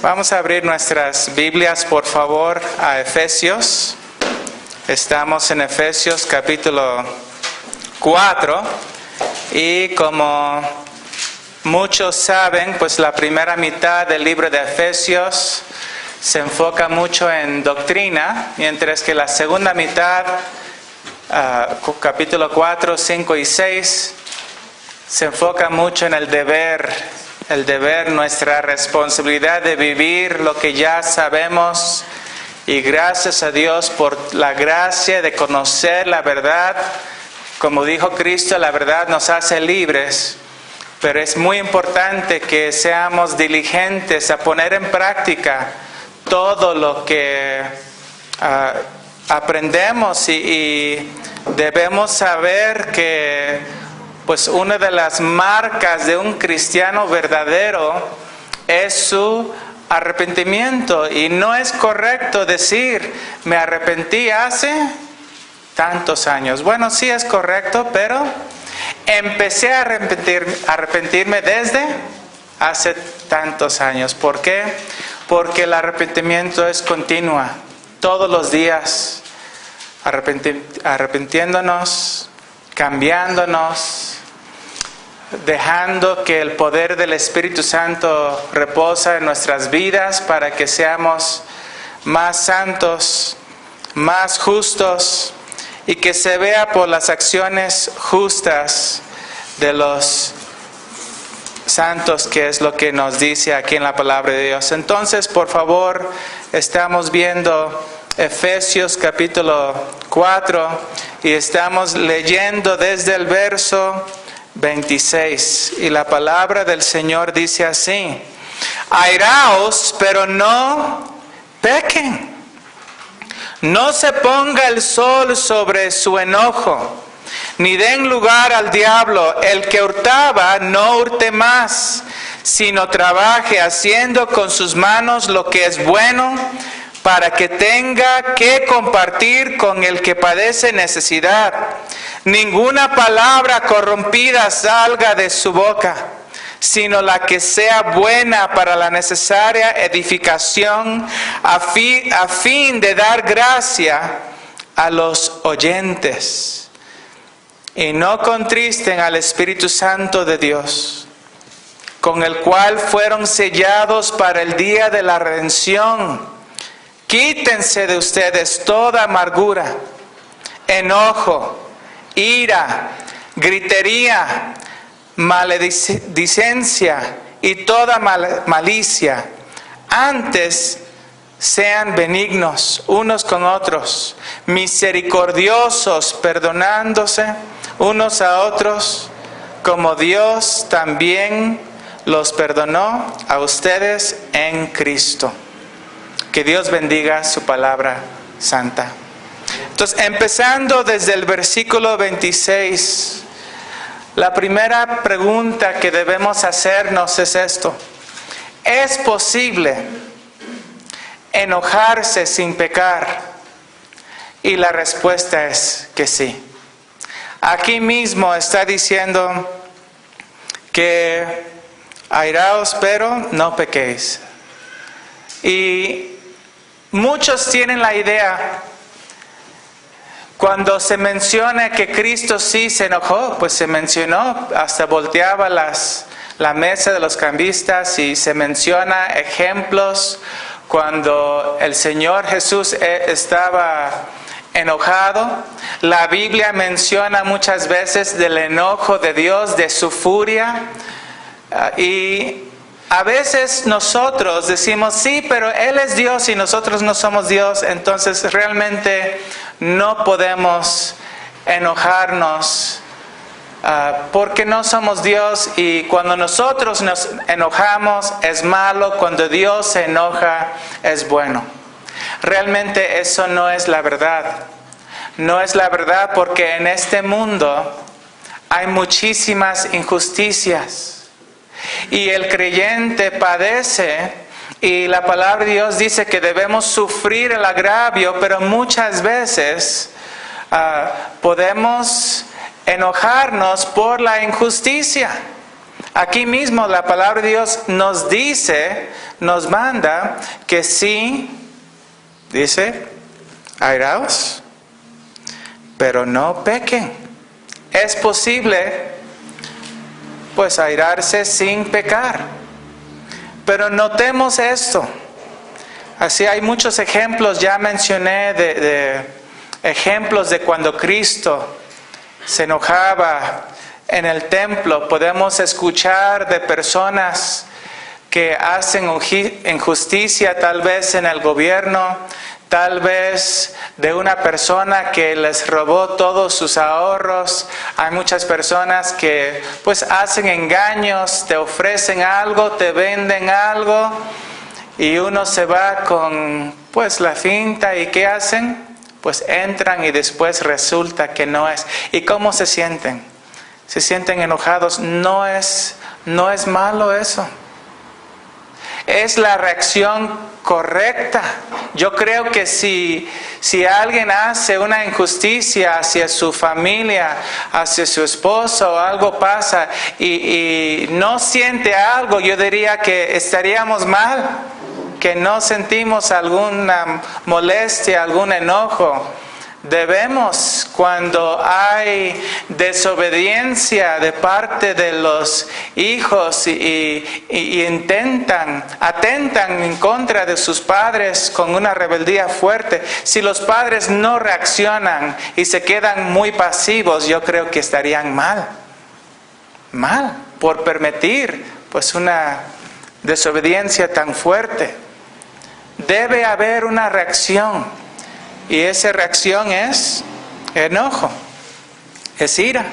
Vamos a abrir nuestras Biblias, por favor, a Efesios. Estamos en Efesios capítulo 4 y como muchos saben, pues la primera mitad del libro de Efesios se enfoca mucho en doctrina, mientras que la segunda mitad, capítulo 4, 5 y 6, se enfoca mucho en el deber, nuestra responsabilidad de vivir lo que ya sabemos, y gracias a Dios por la gracia de conocer la verdad. Como dijo Cristo, la verdad nos hace libres, pero es muy importante que seamos diligentes a poner en práctica todo lo que aprendemos y debemos saber que pues una de las marcas de un cristiano verdadero es su arrepentimiento, y no es correcto decir me arrepentí hace tantos años. Bueno, sí es correcto, pero empecé a arrepentirme desde hace tantos años. ¿Por qué? Porque el arrepentimiento es continuo, todos los días, arrepintiéndonos, cambiándonos, dejando que el poder del Espíritu Santo reposa en nuestras vidas para que seamos más santos, más justos, y que se vea por las acciones justas de los santos, que es lo que nos dice aquí en la palabra de Dios. Entonces, por favor, estamos viendo Efesios capítulo 4 y estamos leyendo desde el verso 26, y la palabra del Señor dice así: airaos, pero no pequen. No se ponga el sol sobre su enojo, ni den lugar al diablo. El que hurtaba, no hurte más, sino trabaje haciendo con sus manos lo que es bueno, para que tenga que compartir con el que padece necesidad. Ninguna palabra corrompida salga de su boca, sino la que sea buena para la necesaria edificación, a fin de dar gracia a los oyentes. Y no contristen al Espíritu Santo de Dios, con el cual fueron sellados para el día de la redención. Quítense de ustedes toda amargura, enojo, ira, gritería, maledicencia y toda malicia. Antes sean benignos unos con otros, misericordiosos, perdonándose unos a otros, como Dios también los perdonó a ustedes en Cristo. Que Dios bendiga su palabra santa. Entonces, empezando desde el versículo 26, la primera pregunta que debemos hacernos es esto: ¿es posible enojarse sin pecar? Y la respuesta es que sí. Aquí mismo está diciendo que airaos, pero no pequéis. Y muchos tienen la idea, cuando se menciona que Cristo sí se enojó, pues se mencionó, hasta volteaba la mesa de los cambistas, y se menciona ejemplos cuando el Señor Jesús estaba enojado. La Biblia menciona muchas veces del enojo de Dios, de su furia, y a veces nosotros decimos, sí, pero Él es Dios y nosotros no somos Dios. Entonces realmente no podemos enojarnos porque no somos Dios, y cuando nosotros nos enojamos es malo, cuando Dios se enoja es bueno. Realmente eso no es la verdad. No es la verdad, porque en este mundo hay muchísimas injusticias. Y el creyente padece, y la palabra de Dios dice que debemos sufrir el agravio, pero muchas veces podemos enojarnos por la injusticia. Aquí mismo la palabra de Dios nos dice, nos manda que sí, dice, airaos, pero no pequen. Es posible, pues, airarse sin pecar. Pero notemos esto. Así hay muchos ejemplos, ya mencioné de ejemplos de cuando Cristo se enojaba en el templo. Podemos escuchar de personas que hacen injusticia, tal vez en el gobierno, tal vez de una persona que les robó todos sus ahorros. Hay muchas personas que pues hacen engaños, te ofrecen algo, te venden algo y uno se va con pues la finta. ¿Y qué hacen? Pues entran y después resulta que no es. ¿Y cómo se sienten? Se sienten enojados. No es malo eso. Es la reacción correcta. Yo creo que si alguien hace una injusticia hacia su familia, hacia su esposo, o algo pasa y no siente algo, yo diría que estaríamos mal, que no sentimos alguna molestia, algún enojo. Debemos, cuando hay desobediencia de parte de los hijos y atentan en contra de sus padres con una rebeldía fuerte, si los padres no reaccionan y se quedan muy pasivos, yo creo que estarían mal por permitir pues una desobediencia tan fuerte. Debe haber una reacción. Y esa reacción es enojo, es ira.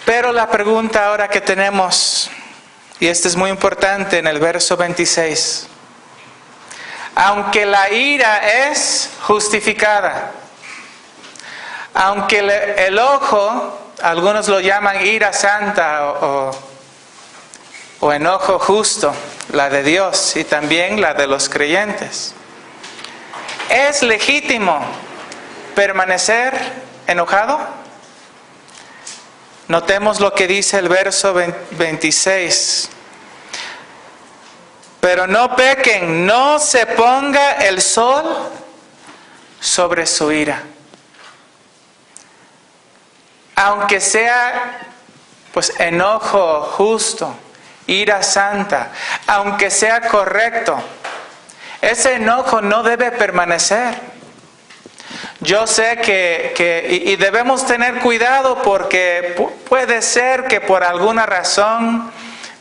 Pero la pregunta ahora que tenemos, y esto es muy importante en el verso 26. Aunque la ira es justificada, aunque el ojo, algunos lo llaman ira santa o enojo justo, la de Dios y también la de los creyentes. ¿Es legítimo permanecer enojado? Notemos lo que dice el verso 26. Pero no pequen, no se ponga el sol sobre su ira. Aunque sea pues enojo justo, ira santa, aunque sea correcto, ese enojo no debe permanecer. Yo sé que debemos tener cuidado porque puede ser que por alguna razón,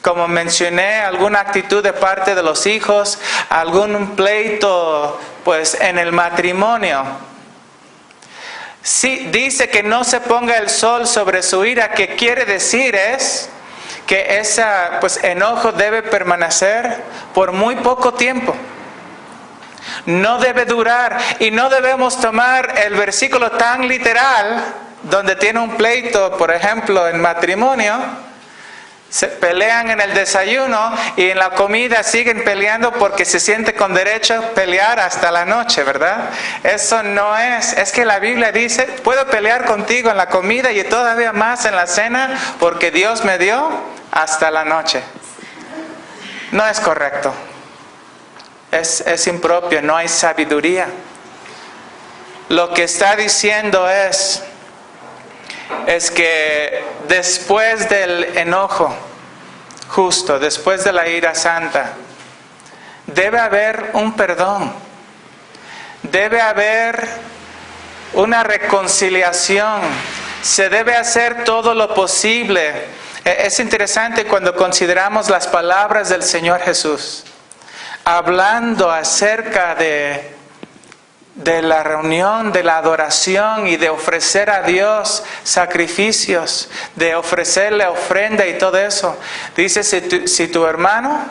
como mencioné, alguna actitud de parte de los hijos, algún pleito pues en el matrimonio. Sí, dice que no se ponga el sol sobre su ira, que quiere decir es que ese pues enojo debe permanecer por muy poco tiempo. No debe durar y no debemos tomar el versículo tan literal donde tiene un pleito, por ejemplo, en matrimonio, se pelean en el desayuno y en la comida siguen peleando porque se siente con derecho a pelear hasta la noche, ¿verdad? Eso no es que la Biblia dice, puedo pelear contigo en la comida y todavía más en la cena porque Dios me dio hasta la noche. No es correcto. Es impropio, no hay sabiduría. Lo que está diciendo es que después del enojo justo, después de la ira santa, debe haber un perdón, debe haber una reconciliación, se debe hacer todo lo posible. Es interesante cuando consideramos las palabras del Señor Jesús, hablando acerca de la reunión, de la adoración y de ofrecer a Dios sacrificios, de ofrecerle ofrenda y todo eso. Dice, si tu hermano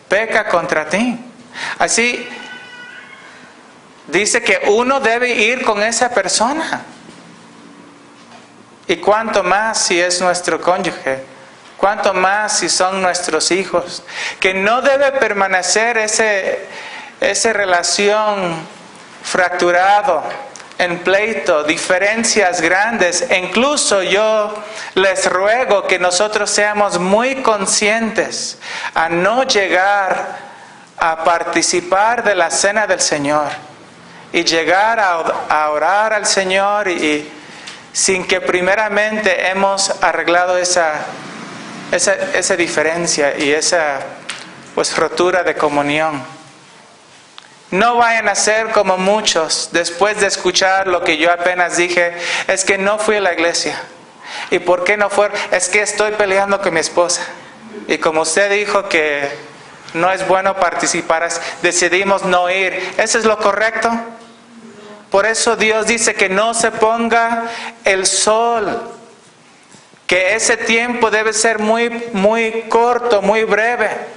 peca contra ti. Así, dice que uno debe ir con esa persona. Y cuánto más si es nuestro cónyuge. Cuánto más si son nuestros hijos, que no debe permanecer esa relación fracturado, en pleito, diferencias grandes. E incluso yo les ruego que nosotros seamos muy conscientes a no llegar a participar de la cena del Señor y llegar a orar al Señor y sin que primeramente hemos arreglado esa diferencia y esa rotura de comunión. No vayan a ser como muchos, después de escuchar lo que yo apenas dije, es que no fui a la iglesia. ¿Y por qué no fue? Es que estoy peleando con mi esposa. Y como usted dijo que no es bueno participar, decidimos no ir. ¿Eso es lo correcto? Por eso Dios dice que no se ponga el sol, que ese tiempo debe ser muy corto, muy breve.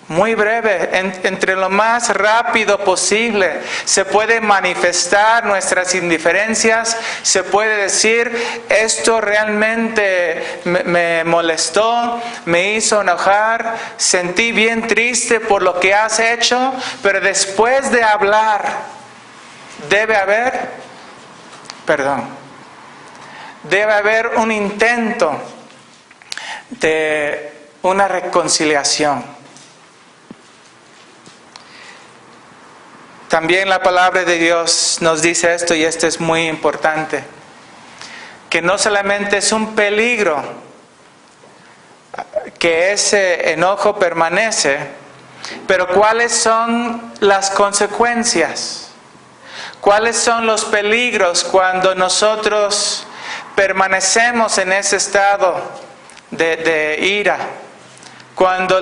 Muy breve, entre lo más rápido posible se puede manifestar nuestras indiferencias, se puede decir, esto realmente me molestó, me hizo enojar, sentí bien triste por lo que has hecho, pero después de hablar debe haber un intento de una reconciliación. También la palabra de Dios nos dice esto, y esto es muy importante, que no solamente es un peligro que ese enojo permanece, pero ¿cuáles son las consecuencias? ¿Cuáles son los peligros cuando nosotros permanecemos en ese estado de ira? Cuando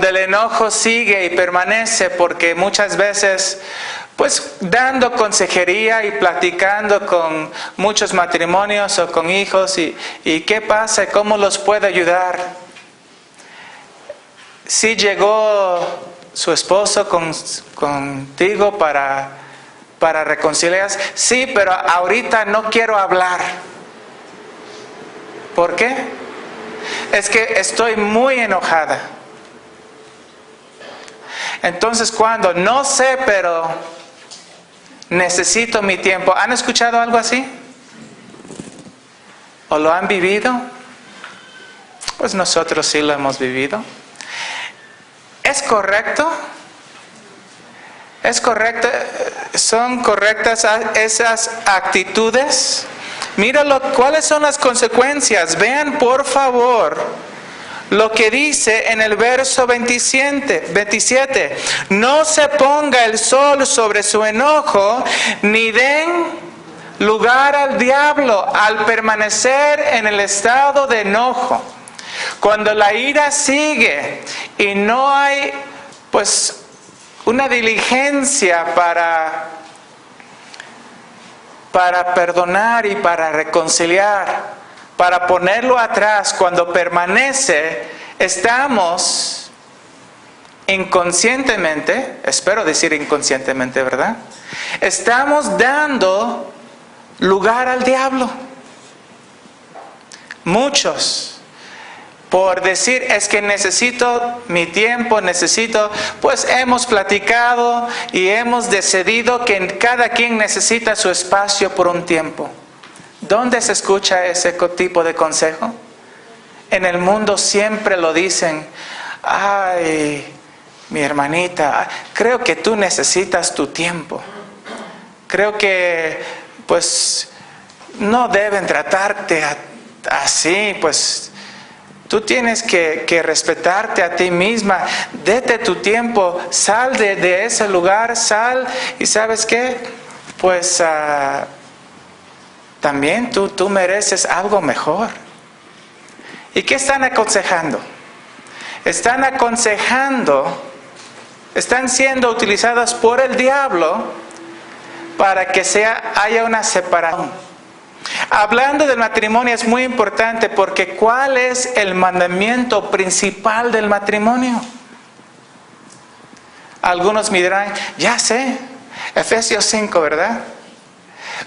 el enojo sigue y permanece, porque muchas veces, dando consejería y platicando con muchos matrimonios o con hijos, y ¿qué pasa? ¿Cómo los puedo ayudar? ¿Sí llegó su esposo contigo para reconciliarse? Sí, pero ahorita no quiero hablar. ¿Por qué? Es que estoy muy enojada. Entonces, cuando no sé, pero necesito mi tiempo. ¿Han escuchado algo así? ¿O lo han vivido? Pues nosotros sí lo hemos vivido. ¿Es correcto? ¿Es correcto? ¿Son correctas esas actitudes? Míralo, ¿cuáles son las consecuencias? Vean por favor lo que dice en el verso 27. No se ponga el sol sobre su enojo, ni den lugar al diablo al permanecer en el estado de enojo. Cuando la ira sigue y no hay una diligencia para perdonar y para reconciliar, para ponerlo atrás, cuando permanece, estamos inconscientemente, espero decir inconscientemente, ¿verdad? Estamos dando lugar al diablo. Muchos, por decir, es que necesito mi tiempo, hemos platicado y hemos decidido que cada quien necesita su espacio por un tiempo. ¿Dónde se escucha ese tipo de consejo? En el mundo siempre lo dicen. Ay, mi hermanita, creo que tú necesitas tu tiempo. Creo que, no deben tratarte así, tú tienes que respetarte a ti misma. Dete tu tiempo, sal de ese lugar, sal, y ¿sabes qué? También tú mereces algo mejor. ¿Y qué están aconsejando? Están siendo utilizadas por el diablo para que haya una separación. Hablando del matrimonio es muy importante, porque ¿cuál es el mandamiento principal del matrimonio? Algunos me dirán, ya sé, Efesios 5, ¿verdad?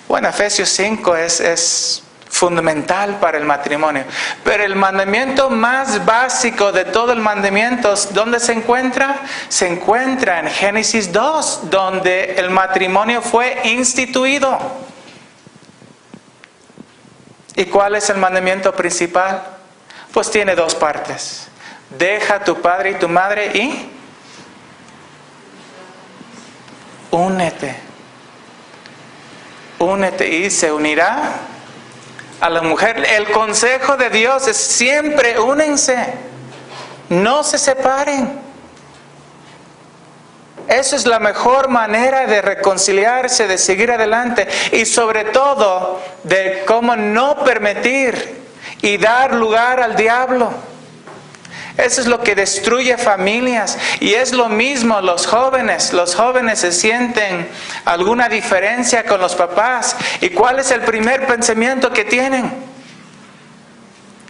Bueno, Efesios 5 es fundamental para el matrimonio. Pero el mandamiento más básico de todo el mandamiento, ¿dónde se encuentra? Se encuentra en Génesis 2, donde el matrimonio fue instituido. ¿Y cuál es el mandamiento principal? Pues tiene dos partes. Deja a tu padre y tu madre y únete. Únete y se unirá a la mujer. El consejo de Dios es siempre únense. No se separen. Eso es la mejor manera de reconciliarse, de seguir adelante y sobre todo de cómo no permitir y dar lugar al diablo. Eso es lo que destruye familias y es lo mismo los jóvenes. Los jóvenes se sienten alguna diferencia con los papás. ¿Y cuál es el primer pensamiento que tienen?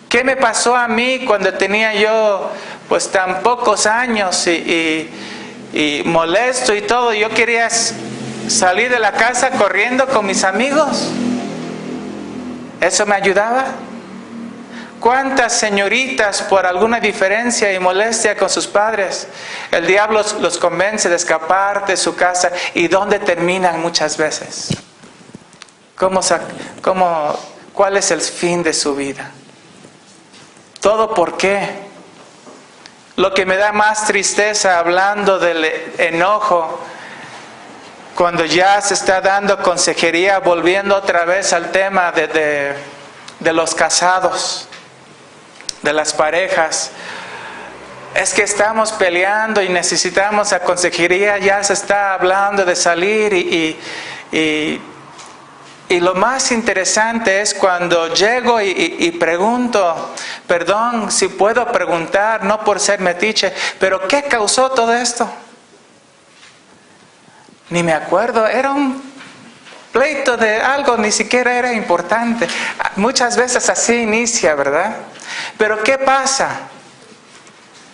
¿Qué me pasó a mí cuando tenía yo pues tan pocos años y molesto y todo? Yo quería salir de la casa corriendo con mis amigos. ¿Eso me ayudaba? ¿Cuántas señoritas por alguna diferencia y molestia con sus padres, el diablo los convence de escapar de su casa? ¿Y dónde terminan muchas veces? ¿Cuál es el fin de su vida? ¿Todo por qué? Lo que me da más tristeza hablando del enojo, cuando ya se está dando consejería, volviendo otra vez al tema de los casados, de las parejas, es que estamos peleando y necesitamos a consejería, ya se está hablando de salir y lo más interesante es cuando llego y pregunto, perdón si puedo preguntar, no por ser metiche, pero ¿qué causó todo esto? Ni me acuerdo, era un pleito de algo, ni siquiera era importante. Muchas veces así inicia, ¿verdad? Pero ¿qué pasa?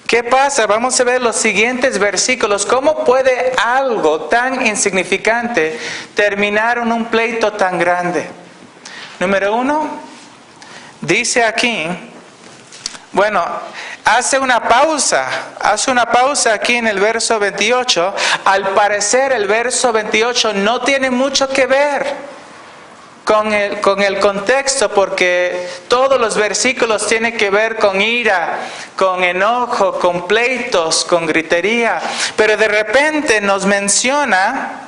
¿Qué pasa? Vamos a ver los siguientes versículos. ¿Cómo puede algo tan insignificante terminar en un pleito tan grande? Número 1, dice aquí, bueno, hace una pausa aquí en el verso 28. Al parecer el verso 28 no tiene mucho que ver con el contexto, porque todos los versículos tienen que ver con ira, con enojo, con pleitos, con gritería. Pero de repente nos menciona: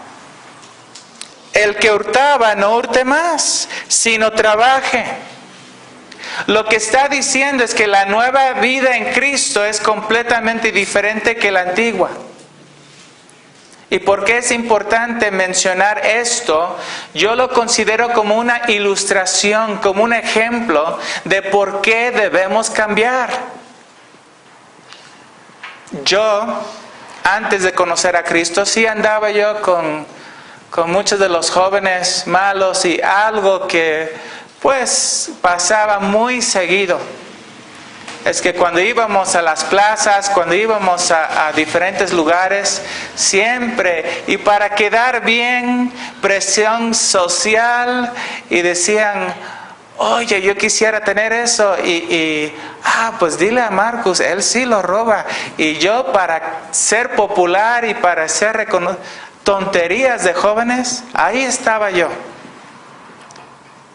el que hurtaba no hurte más, sino trabaje. Lo que está diciendo es que la nueva vida en Cristo es completamente diferente que la antigua. ¿Y por qué es importante mencionar esto? Yo lo considero como una ilustración, como un ejemplo de por qué debemos cambiar. Yo, antes de conocer a Cristo, sí andaba yo con muchos de los jóvenes malos, y algo que pues pasaba muy seguido es que cuando íbamos a las plazas, cuando íbamos a diferentes lugares, siempre, y para quedar bien, presión social, y decían: oye, yo quisiera tener eso, pues dile a Marcus, él sí lo roba. Y yo, para ser popular y para ser reconocido, tonterías de jóvenes, ahí estaba yo.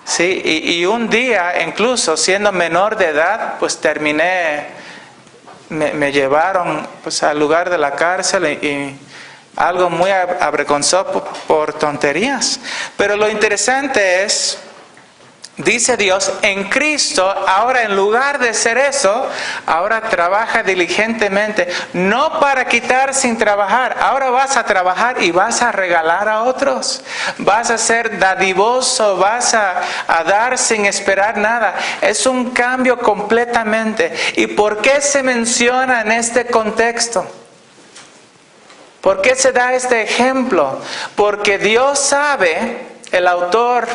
Sí, y un día, incluso siendo menor de edad, pues terminé, me llevaron pues al lugar de la cárcel y algo muy avergonzoso por tonterías. Pero lo interesante es, dice Dios, en Cristo, ahora en lugar de ser eso, ahora trabaja diligentemente, no para quitar sin trabajar. Ahora vas a trabajar y vas a regalar a otros. Vas a ser dadivoso, vas a dar sin esperar nada. Es un cambio completamente. ¿Y por qué se menciona en este contexto? ¿Por qué se da este ejemplo? Porque Dios sabe, el autor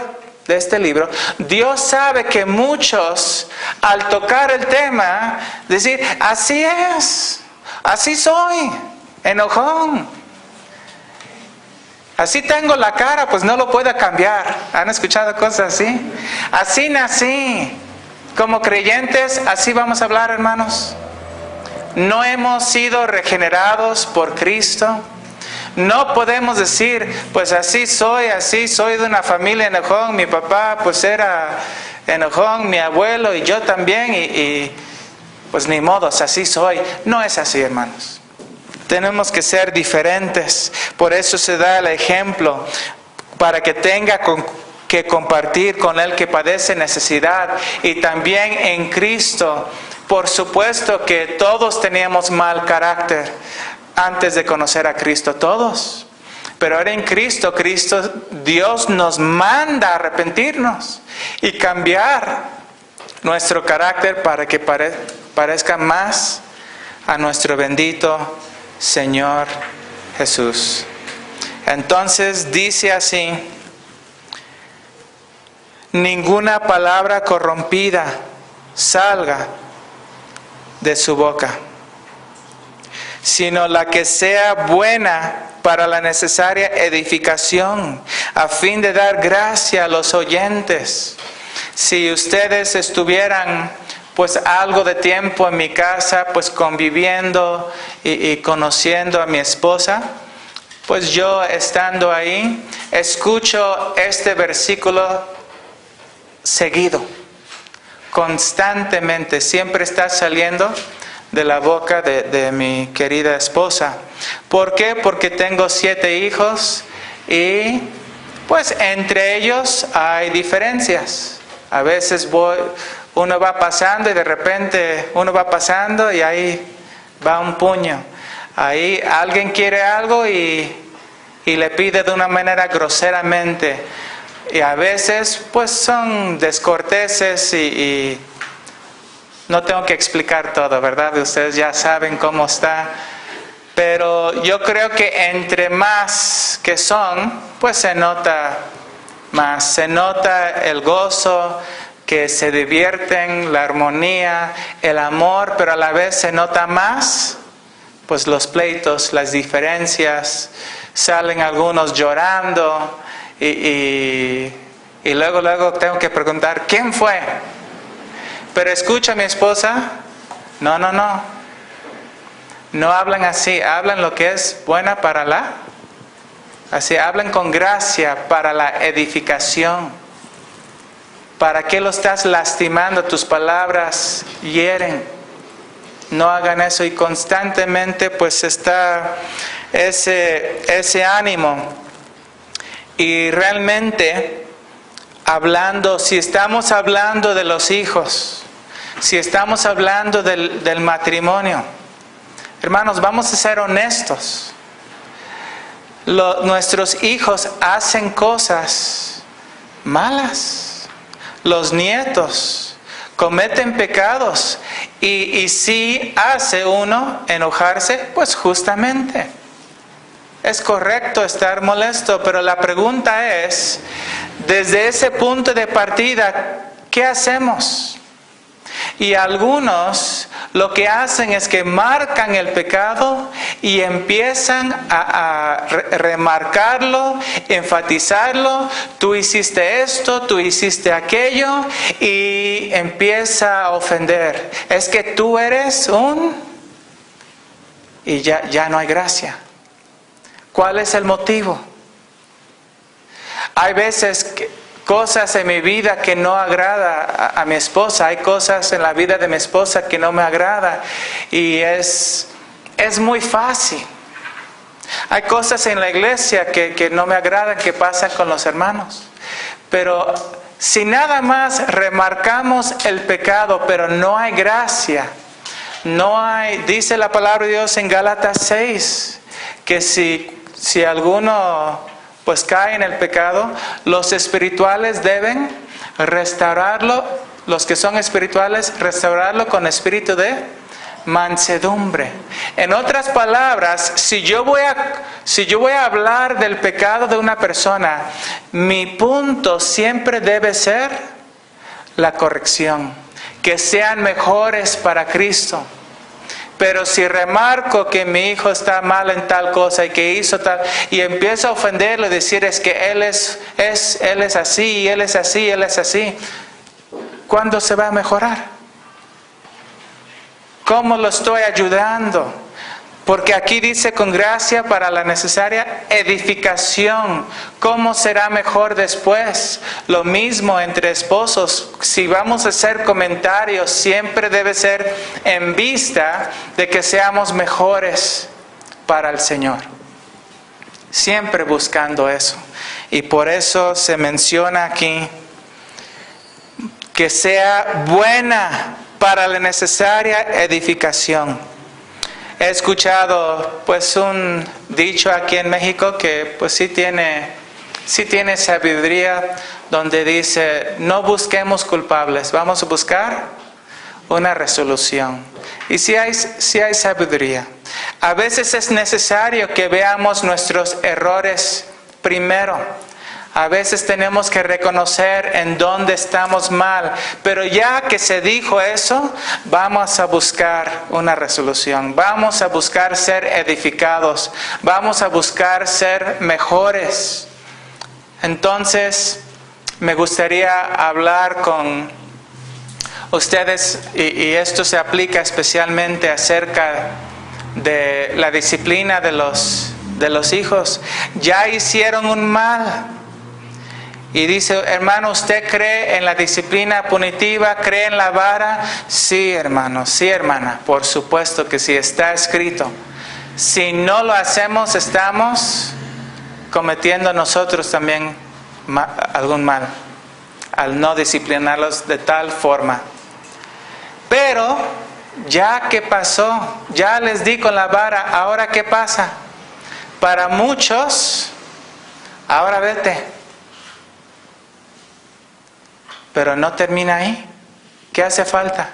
de este libro, Dios sabe que muchos, al tocar el tema, decir: así es, así soy, enojón. Así tengo la cara, pues no lo puedo cambiar. ¿Han escuchado cosas así? Así nací. Como creyentes, así vamos a hablar, hermanos. No hemos sido regenerados por Cristo. No podemos decir, pues así soy de una familia enojón. Mi papá pues era enojón, mi abuelo y yo también. Y pues ni modos, así soy. No es así, hermanos. Tenemos que ser diferentes. Por eso se da el ejemplo, para que tenga que compartir con el que padece necesidad. Y también en Cristo, por supuesto que todos teníamos mal carácter antes de conocer a Cristo, todos. Pero ahora en Cristo, Dios nos manda a arrepentirnos y cambiar nuestro carácter para que parezca más a nuestro bendito Señor Jesús. Entonces dice así: ninguna palabra corrompida salga de su boca, sino la que sea buena para la necesaria edificación, a fin de dar gracia a los oyentes. Si ustedes estuvieran pues algo de tiempo en mi casa, pues conviviendo y conociendo a mi esposa, pues yo estando ahí, escucho este versículo seguido, constantemente, siempre está saliendo de la boca de mi querida esposa. ¿Por qué? Porque tengo 7 hijos y pues entre ellos hay diferencias. A veces uno va pasando y de repente uno va pasando y ahí va un puño. Ahí alguien quiere algo y le pide de una manera groseramente. Y a veces pues son descorteses y no tengo que explicar todo, ¿verdad? Ustedes ya saben cómo está. Pero yo creo que entre más que son, pues se nota más. Se nota el gozo, que se divierten, la armonía, el amor, pero a la vez se nota más, pues los pleitos, las diferencias. Salen algunos llorando y luego tengo que preguntar, ¿quién fue? Pero escucha a mi esposa, no hablan así, hablan lo que es buena para así hablan con gracia para la edificación. ¿Para qué lo estás lastimando? Tus palabras hieren. No hagan eso, y constantemente pues está ese ánimo. Y realmente si estamos hablando de los hijos, si estamos hablando del matrimonio, hermanos, vamos a ser honestos. Nuestros hijos hacen cosas malas. Los nietos cometen pecados. Y si hace uno enojarse, pues justamente es correcto estar molesto. Pero la pregunta es, desde ese punto de partida, ¿qué hacemos? Y algunos lo que hacen es que marcan el pecado y empiezan a remarcarlo, enfatizarlo. Tú hiciste esto, tú hiciste aquello, y empieza a ofender. Es que tú eres y ya no hay gracia. ¿Cuál es el motivo? Hay veces cosas en mi vida que no agrada a mi esposa. Hay cosas en la vida de mi esposa que no me agrada. Y es muy fácil. Hay cosas en la iglesia que no me agradan, que pasan con los hermanos. Pero si nada más remarcamos el pecado, pero no hay gracia, dice la palabra de Dios en Gálatas 6, que si alguno pues cae en el pecado, los espirituales deben restaurarlo, los que son espirituales, restaurarlo con espíritu de mansedumbre. En otras palabras, si yo voy a hablar del pecado de una persona, mi punto siempre debe ser la corrección, que sean mejores para Cristo. Pero si remarco que mi hijo está mal en tal cosa y que hizo tal, y empiezo a ofenderlo y decir es que él es así, él es así, él es así, ¿cuándo se va a mejorar? ¿Cómo lo estoy ayudando? Porque aquí dice con gracia para la necesaria edificación. ¿Cómo será mejor después? Lo mismo entre esposos. Si vamos a hacer comentarios, siempre debe ser en vista de que seamos mejores para el Señor. Siempre buscando eso. Y por eso se menciona aquí que sea buena para la necesaria edificación. He escuchado pues un dicho aquí en México que pues sí tiene sabiduría, donde dice no busquemos culpables, vamos a buscar una resolución. Y sí hay sabiduría. A veces es necesario que veamos nuestros errores primero. A veces tenemos que reconocer en dónde estamos mal, pero ya que se dijo eso, vamos a buscar una resolución, vamos a buscar ser edificados, vamos a buscar ser mejores. Entonces, me gustaría hablar con ustedes, y esto se aplica especialmente acerca de la disciplina de los hijos. Ya hicieron un mal. Y dice, hermano, ¿usted cree en la disciplina punitiva? ¿Cree en la vara? Sí, hermano, sí, hermana, por supuesto que sí, está escrito. Si no lo hacemos, estamos cometiendo nosotros también algún mal, al no disciplinarlos de tal forma. Pero, ya que pasó, ya les di con la vara, ¿ahora qué pasa? Para muchos, ahora vete. Pero no termina ahí. ¿Qué hace falta?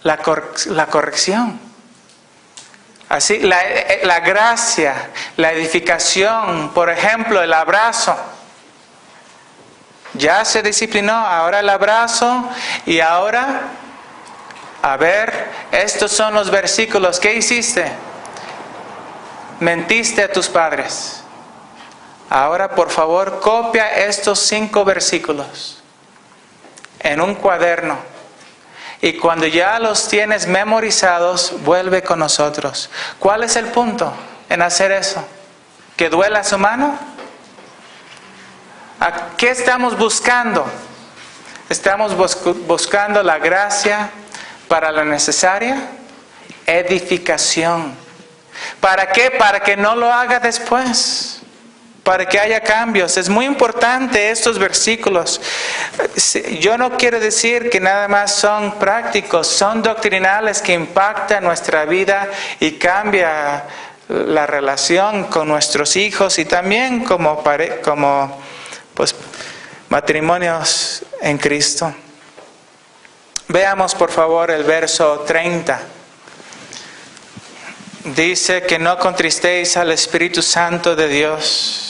La corrección. Así, la gracia, la edificación, por ejemplo, el abrazo. Ya se disciplinó, ahora el abrazo, y ahora, a ver, estos son los versículos. ¿Qué hiciste? Mentiste a tus padres. Ahora, por favor, copia estos 5 versículos en un cuaderno, y cuando ya los tienes memorizados, vuelve con nosotros. ¿Cuál es el punto en hacer eso? ¿Que duela su mano? ¿A qué estamos buscando? Estamos buscando la gracia para la necesaria edificación. ¿Para qué? Para que no lo haga después, para que haya cambios. Es muy importante estos versículos. Yo no quiero decir que nada más son prácticos, son doctrinales que impactan nuestra vida y cambia la relación con nuestros hijos y también como matrimonios en Cristo. Veamos por favor el verso 30. Dice que no contristéis al Espíritu Santo de Dios,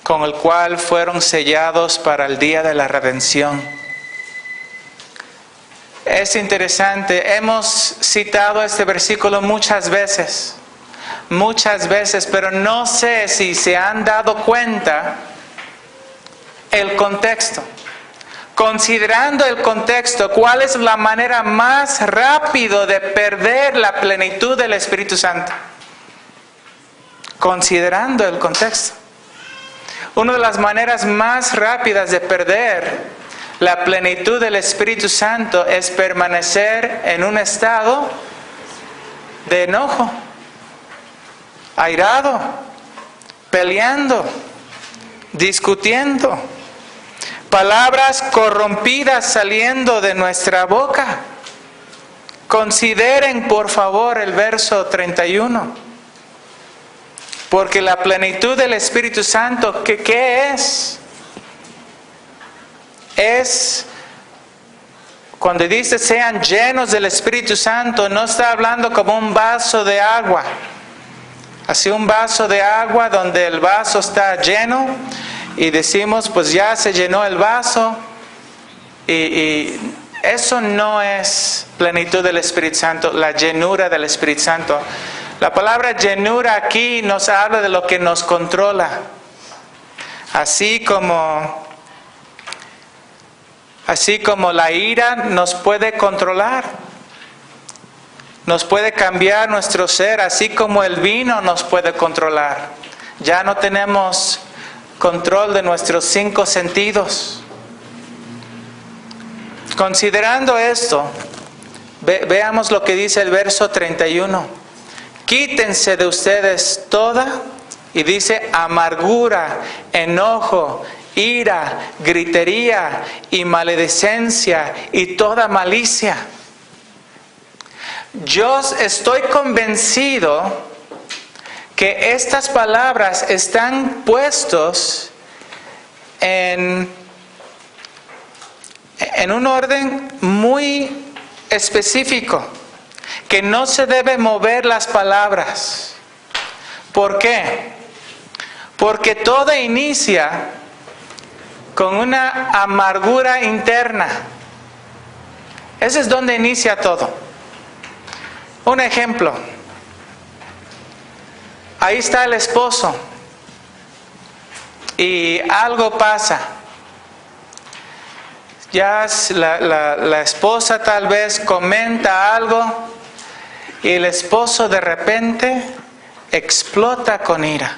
con el cual fueron sellados para el día de la redención. Es interesante, hemos citado este versículo muchas veces, pero no sé si se han dado cuenta el contexto. Considerando el contexto, ¿cuál es la manera más rápida de perder la plenitud del Espíritu Santo? Considerando el contexto. Una de las maneras más rápidas de perder la plenitud del Espíritu Santo es permanecer en un estado de enojo, airado, peleando, discutiendo, palabras corrompidas saliendo de nuestra boca. Consideren por favor el verso 31. Porque la plenitud del Espíritu Santo, ¿qué es? Es, cuando dice sean llenos del Espíritu Santo, no está hablando como un vaso de agua. Así un vaso de agua donde el vaso está lleno y decimos pues ya se llenó el vaso y Eso no es plenitud del Espíritu Santo, la llenura del Espíritu Santo. La palabra llenura aquí nos habla de lo que nos controla. Así como la ira nos puede controlar, nos puede cambiar nuestro ser, así como el vino nos puede controlar. Ya no tenemos control de nuestros 5 sentidos. Considerando esto, veamos lo que dice el verso 31. Quítense de ustedes toda, y dice, amargura, enojo, ira, gritería y maledicencia y toda malicia. Yo estoy convencido que estas palabras están puestos en un orden muy específico, que no se debe mover las palabras. ¿Por qué? Porque todo inicia con una amargura interna. Ese es donde inicia todo. Un ejemplo. Ahí está el esposo y algo pasa. Ya la esposa tal vez comenta algo y el esposo de repente explota con ira.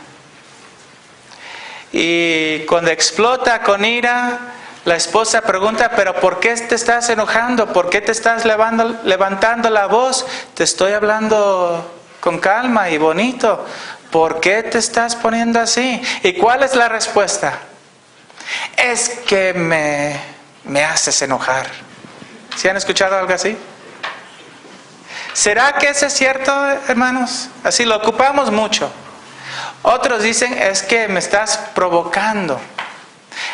Y cuando explota con ira, la esposa pregunta, ¿pero por qué te estás enojando? ¿Por qué te estás levantando la voz? Te estoy hablando con calma y bonito. ¿Por qué te estás poniendo así? ¿Y cuál es la respuesta? Es que me haces enojar. ¿Sí han escuchado algo así? ¿Será que eso es cierto, hermanos? Así lo ocupamos mucho. Otros dicen, es que me estás provocando.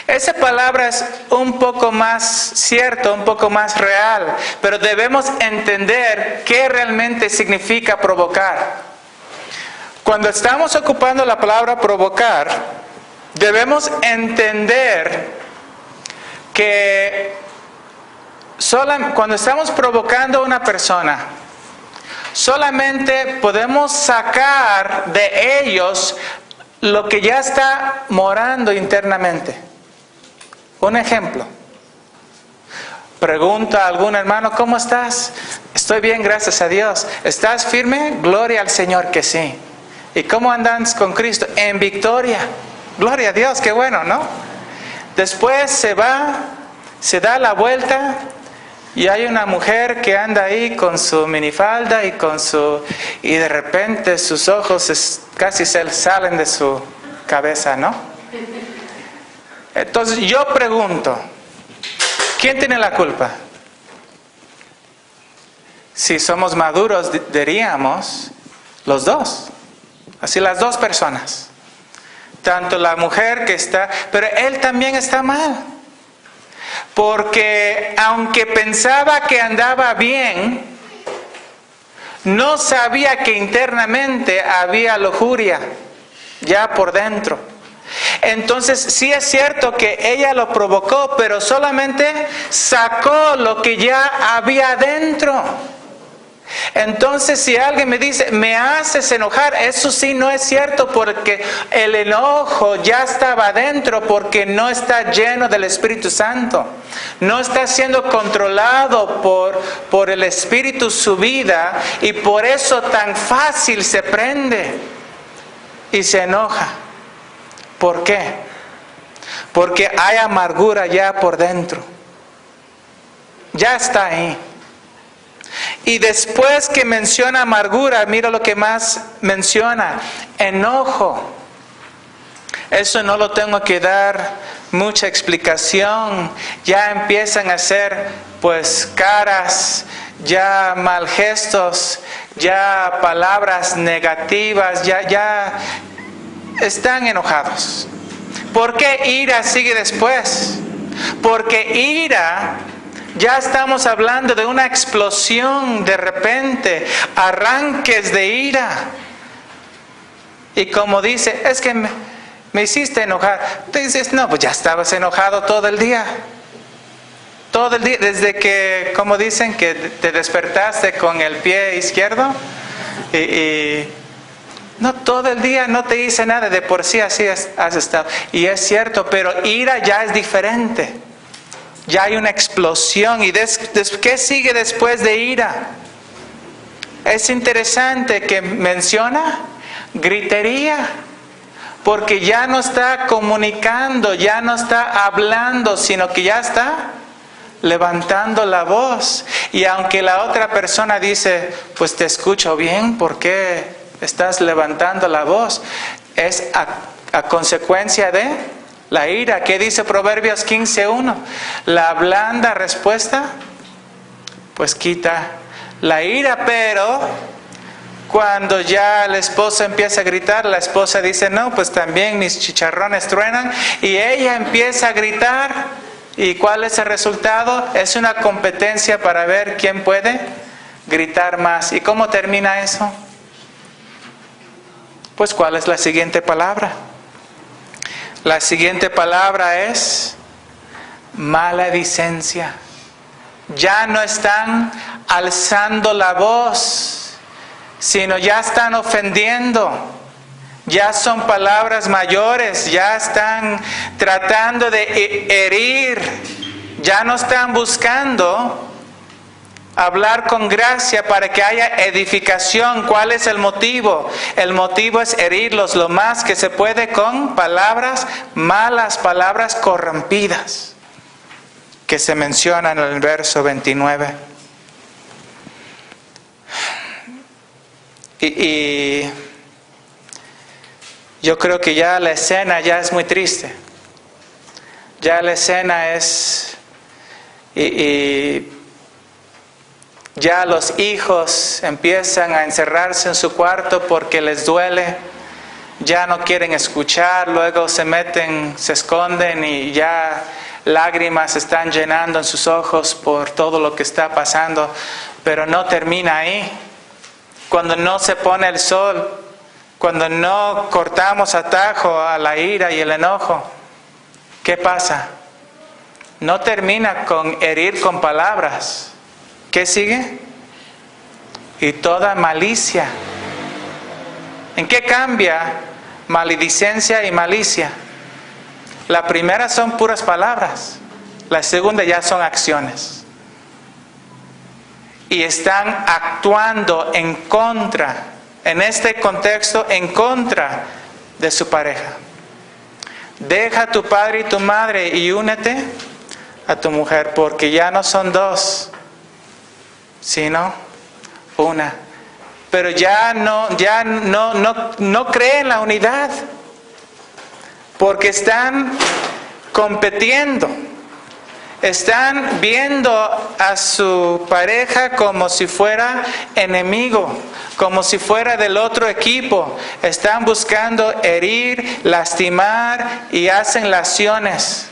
Esa palabra es un poco más cierto, un poco más real, pero debemos entender qué realmente significa provocar. Cuando estamos ocupando la palabra provocar, debemos entender que cuando estamos provocando a una persona, solamente podemos sacar de ellos lo que ya está morando internamente. Un ejemplo. Pregunta a algún hermano, ¿cómo estás? Estoy bien, gracias a Dios. ¿Estás firme? Gloria al Señor que sí. ¿Y cómo andas con Cristo? En victoria. Gloria a Dios, qué bueno, ¿no? Después se va, se da la vuelta y hay una mujer que anda ahí con su minifalda y de repente sus ojos casi se salen de su cabeza, ¿no? Entonces yo pregunto, ¿quién tiene la culpa? Si somos maduros diríamos los dos, así las dos personas. Tanto la mujer que está, pero él también está mal. Porque aunque pensaba que andaba bien, no sabía que internamente había lujuria ya por dentro. Entonces sí es cierto que ella lo provocó, pero solamente sacó lo que ya había dentro. Entonces si alguien me dice, me haces enojar, eso sí no es cierto, porque el enojo ya estaba dentro, porque no está lleno del Espíritu Santo. No está siendo controlado por el Espíritu su vida, y por eso tan fácil se prende y se enoja. ¿Por qué? Porque hay amargura ya por dentro. Ya está ahí. Y después que menciona amargura, mira lo que más menciona: enojo. Eso no lo tengo que dar mucha explicación. Ya empiezan a hacer pues caras, ya mal gestos, ya palabras negativas, ya están enojados. ¿Por qué ira sigue después? Porque ira, ya estamos hablando de una explosión de repente, arranques de ira. Y como dice, es que me hiciste enojar. Tú dices, no, pues ya estabas enojado todo el día. Todo el día, desde que, como dicen, que te despertaste con el pie izquierdo no, todo el día no te hice nada, de por sí así has estado. Y es cierto, pero ira ya es diferente. Ya hay una explosión. ¿Y qué sigue después de ira? Es interesante que menciona gritería. Porque ya no está comunicando, ya no está hablando, sino que ya está levantando la voz. Y aunque la otra persona dice, pues te escucho bien, ¿por qué estás levantando la voz? Es a consecuencia de la ira. ¿Qué dice Proverbios 15:1? La blanda respuesta, pues quita la ira. Pero cuando ya el esposo empieza a gritar, la esposa dice, no, pues también mis chicharrones truenan. Y ella empieza a gritar. ¿Y cuál es el resultado? Es una competencia para ver quién puede gritar más. ¿Y cómo termina eso? Pues ¿cuál es la siguiente palabra? La siguiente palabra es maledicencia. Ya no están alzando la voz, sino ya están ofendiendo. Ya son palabras mayores, ya están tratando de herir, ya no están buscando hablar con gracia para que haya edificación. ¿Cuál es el motivo? El motivo es herirlos lo más que se puede con palabras malas, palabras corrompidas, que se mencionan en el verso 29. Y yo creo que ya la escena ya es muy triste. Ya la escena es... ya los hijos empiezan a encerrarse en su cuarto porque les duele. Ya no quieren escuchar, luego se meten, se esconden y ya lágrimas están llenando en sus ojos por todo lo que está pasando. Pero no termina ahí. Cuando no se pone el sol, cuando no cortamos atajo a la ira y el enojo, ¿qué pasa? No termina con herir con palabras. ¿Qué sigue? Y toda malicia. ¿En qué cambia maledicencia y malicia? La primera son puras palabras, la segunda ya son acciones. Y están actuando en contra, en este contexto, en contra de su pareja. Deja a tu padre y tu madre y únete a tu mujer, porque ya no son dos, sino una. Pero ya no creen la unidad, porque están compitiendo. Están viendo a su pareja como si fuera enemigo, como si fuera del otro equipo. Están buscando herir, lastimar y hacen acciones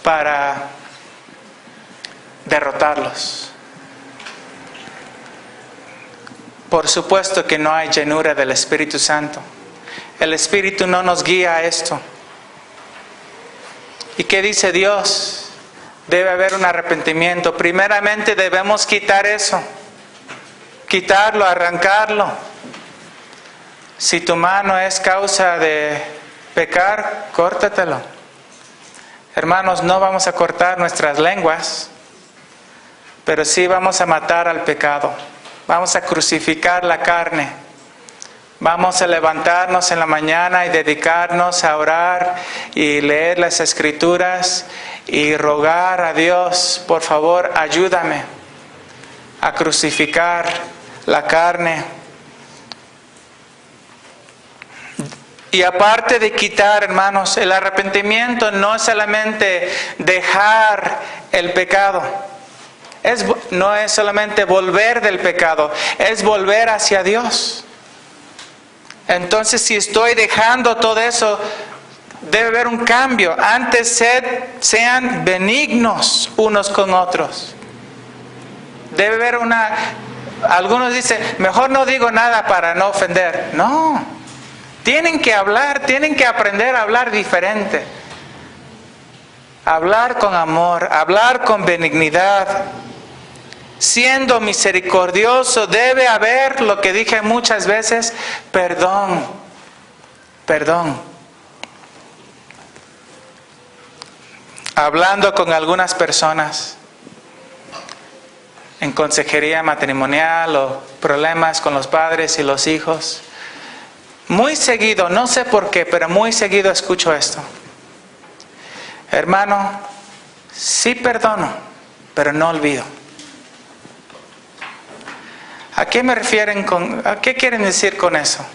para derrotarlos. Por supuesto que no hay llenura del Espíritu Santo. El Espíritu no nos guía a esto. ¿Y qué dice Dios? Debe haber un arrepentimiento. Primeramente debemos quitar eso. Quitarlo, arrancarlo. Si tu mano es causa de pecar, córtatelo. Hermanos, no vamos a cortar nuestras lenguas, pero sí vamos a matar al pecado. Vamos a crucificar la carne. Vamos a levantarnos en la mañana y dedicarnos a orar y leer las Escrituras y rogar a Dios, por favor, ayúdame a crucificar la carne. Y aparte de quitar, hermanos, el arrepentimiento no es solamente dejar el pecado. No es solamente volver del pecado, es volver hacia Dios. Entonces, si estoy dejando todo eso, debe haber un cambio. Antes sean benignos unos con otros. Debe haber algunos dicen, mejor no digo nada para no ofender. No, tienen que hablar, tienen que aprender a hablar diferente. hablar con amor, hablar con benignidad, siendo misericordioso. Debe haber, lo que dije muchas veces, perdón. Hablando con algunas personas en consejería matrimonial o problemas con los padres y los hijos, muy seguido, no sé por qué, pero muy seguido escucho esto: hermano, sí perdono, pero no olvido. ¿A qué me refieren a qué quieren decir con eso?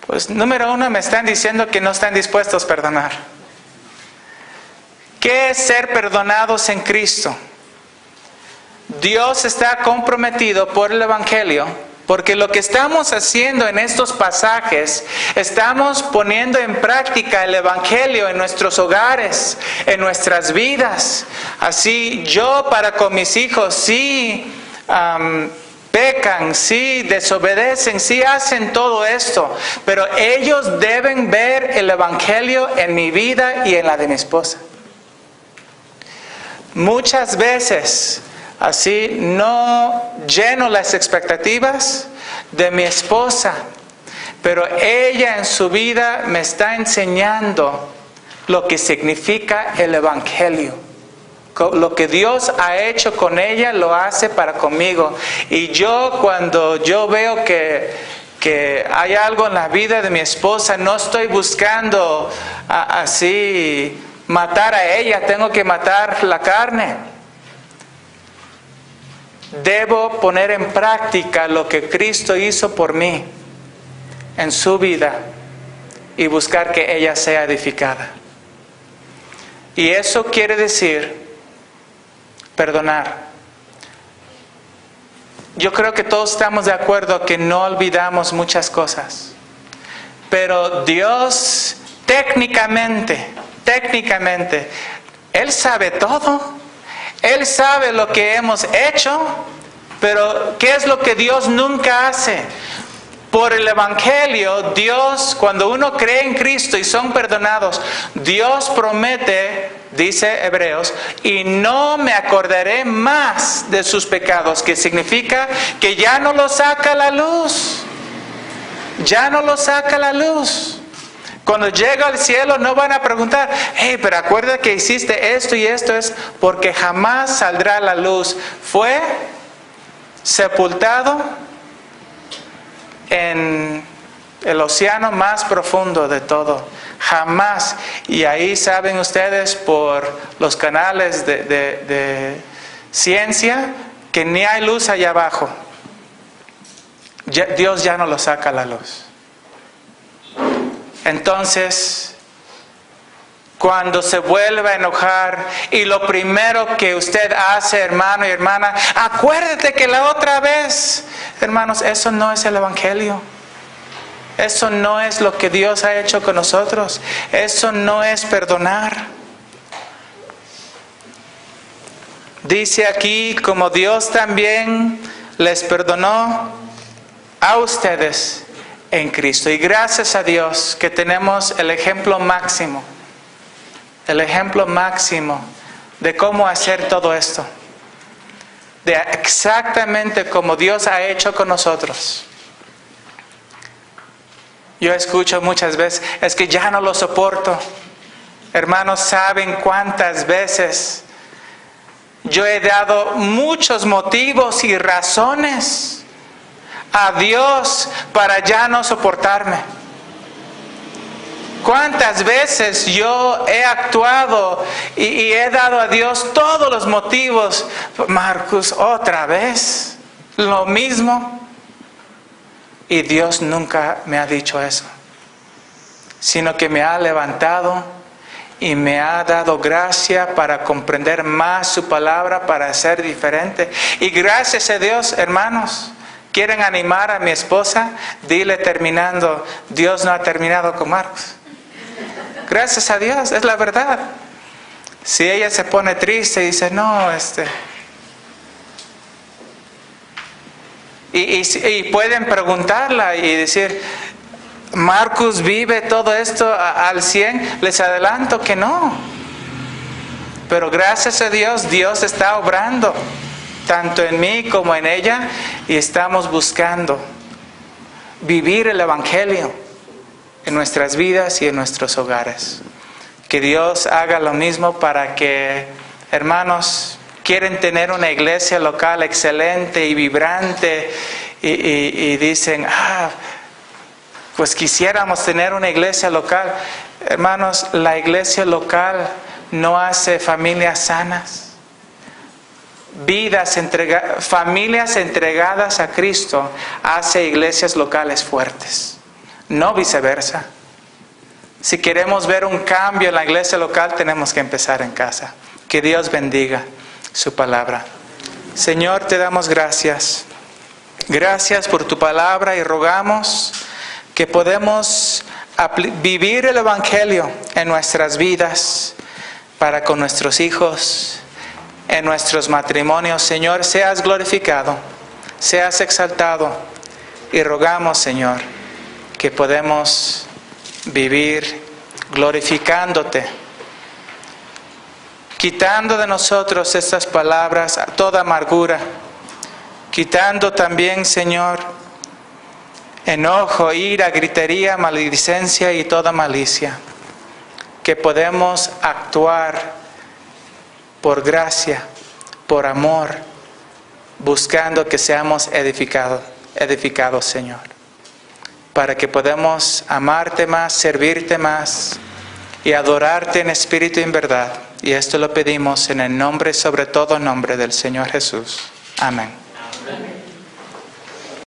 Pues número uno, me están diciendo que no están dispuestos a perdonar. ¿Qué es ser perdonados en Cristo? Dios está comprometido por el Evangelio, porque lo que estamos haciendo en estos pasajes, estamos poniendo en práctica el Evangelio en nuestros hogares, en nuestras vidas. Así yo para con mis hijos, sí pecan, sí desobedecen, sí hacen todo esto, pero ellos deben ver el Evangelio en mi vida y en la de mi esposa. Muchas veces así no lleno las expectativas de mi esposa, pero ella en su vida me está enseñando lo que significa el Evangelio. Lo que Dios ha hecho con ella lo hace para conmigo. Y yo, cuando yo veo que hay algo en la vida de mi esposa, no estoy buscando así matar a ella, tengo que matar la carne. Debo poner en práctica lo que Cristo hizo por mí en su vida y buscar que ella sea edificada. Y eso quiere decir perdonar. Yo creo que todos estamos de acuerdo que no olvidamos muchas cosas, pero Dios técnicamente, Él sabe todo. Él sabe lo que hemos hecho, pero ¿qué es lo que Dios nunca hace? Por el Evangelio, Dios, cuando uno cree en Cristo y son perdonados, Dios promete, dice Hebreos, y no me acordaré más de sus pecados, que significa que ya no los saca a la luz. Ya no los saca a la luz. Cuando llega al cielo no van a preguntar, hey, pero acuerda que hiciste esto y esto, es porque jamás saldrá a la luz. Fue sepultado en el océano más profundo de todo. Jamás. Y ahí saben ustedes por los canales de ciencia que ni hay luz allá abajo. Dios ya no lo saca a la luz. Entonces, cuando se vuelve a enojar y lo primero que usted hace, hermano y hermana, acuérdate que la otra vez, hermanos, eso no es el Evangelio. Eso no es lo que Dios ha hecho con nosotros. Eso no es perdonar. Dice aquí, como Dios también les perdonó a ustedes en Cristo. Y gracias a Dios que tenemos el ejemplo máximo de cómo hacer todo esto, de exactamente como Dios ha hecho con nosotros. Yo escucho muchas veces, es que ya no lo soporto. Hermanos, ¿saben cuántas veces yo he dado muchos motivos y razones a Dios para ya no soportarme? ¿Cuántas veces yo he actuado y he dado a Dios todos los motivos? Marcus, otra vez, lo mismo. Y Dios nunca me ha dicho eso, sino que me ha levantado y me ha dado gracia para comprender más su palabra, para ser diferente. Y gracias a Dios, hermanos, ¿quieren animar a mi esposa? Dile terminando, Dios no ha terminado con Marcos. Gracias a Dios, es la verdad. Si ella se pone triste y dice, no, Y pueden preguntarla y decir, Marcus vive todo esto al 100, les adelanto que no. Pero gracias a Dios, Dios está obrando, tanto en mí como en ella, y estamos buscando vivir el Evangelio en nuestras vidas y en nuestros hogares. Que Dios haga lo mismo para que, hermanos, quieren tener una iglesia local excelente y vibrante y dicen, pues quisiéramos tener una iglesia local. Hermanos, la iglesia local no hace familias sanas. Familias entregadas a Cristo hace iglesias locales fuertes, no viceversa. Si queremos ver un cambio en la iglesia local, tenemos que empezar en casa. Que Dios bendiga su palabra. Señor, te damos gracias. Gracias por tu palabra y rogamos que podamos vivir el Evangelio en nuestras vidas, para con nuestros hijos, en nuestros matrimonios. Señor, seas glorificado, seas exaltado, y rogamos, Señor, que podemos vivir glorificándote, quitando de nosotros estas palabras, toda amargura, quitando también, Señor, enojo, ira, gritería, maledicencia y toda malicia. Que podemos actuar por gracia, por amor, buscando que seamos edificados, Señor, para que podamos amarte más, servirte más y adorarte en espíritu y en verdad. Y esto lo pedimos en el nombre, sobre todo nombre, del Señor Jesús. Amén.